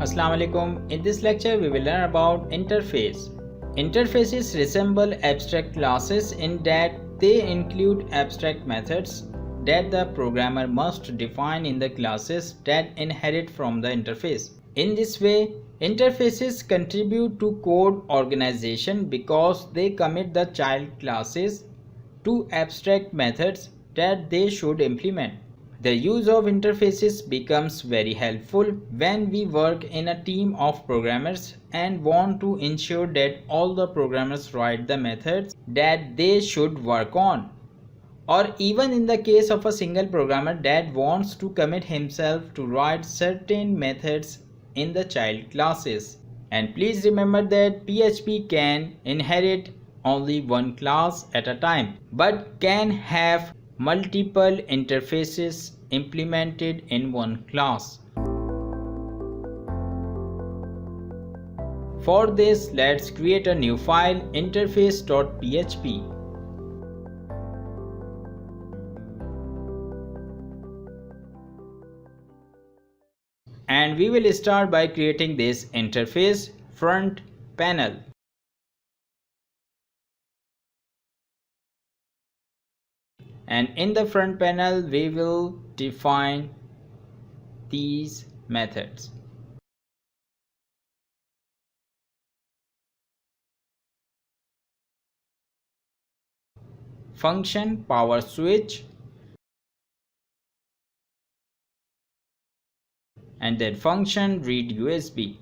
Assalamu alaikum. In this lecture we will learn about interface. Interfaces resemble abstract classes in that they include abstract methods that the programmer must define in the classes that inherit from the interface. In this way, interfaces contribute to code organization because they commit the child classes to abstract methods that they should implement. The use of interfaces becomes very helpful when we work in a team of programmers and want to ensure that all the programmers write the methods that they should work on. Or even in the case of a single programmer that wants to commit himself to write certain methods in the child classes. And please remember that PHP can inherit only one class at a time, but can have multiple interfaces implemented in one class. For this, let's create a new file, interface.php. And we will start by creating this interface front panel. And in the front panel we will define these methods. Function power switch, and then function read USB.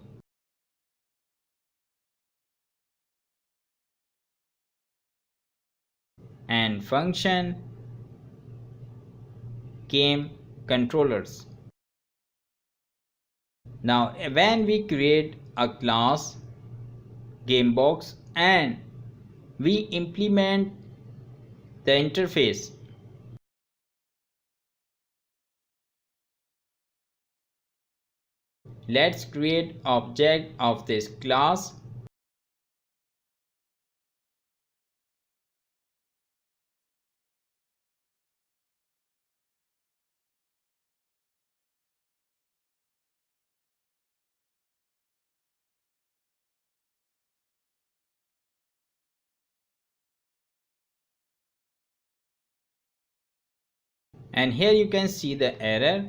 And function game controllers. Now when we create a class gamebox and we implement the interface, let's create object of this class. And here you can see the error.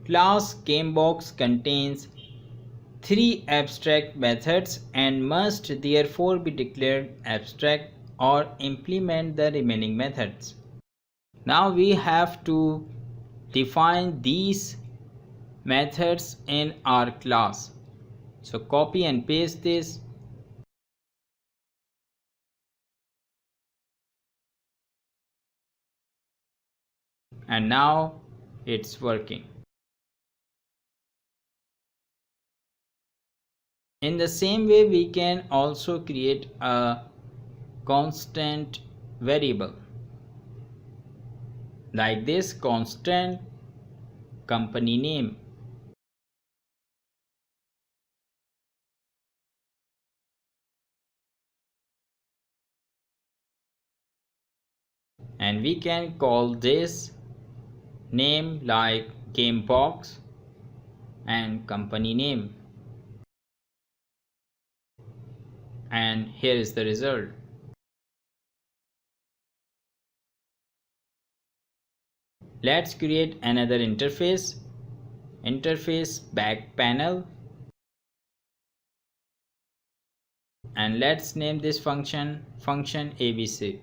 Class gamebox contains 3 abstract methods and must therefore be declared abstract or implement the remaining methods. Now we have to define these methods in our class. So copy and paste this. And now it's working. In the same way, we can also create a constant variable like this: constant company name. And we can call this name like gamebox and company name. And here is the result. Let's create another interface, interface back panel, and let's name this function ABC.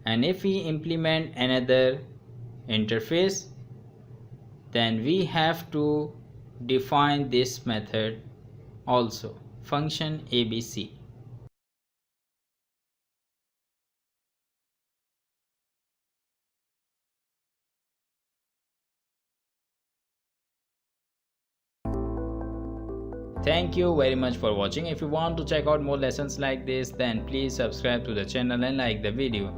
And if we implement another interface, then we have to define this method also, function ABC. Thank you very much for watching. If you want to check out more lessons like this, then please subscribe to the channel and like the video.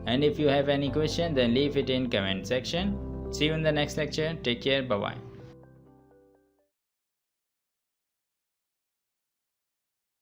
And if you have any question, then leave it in comment section. See you in the next lecture. Take care. Bye bye.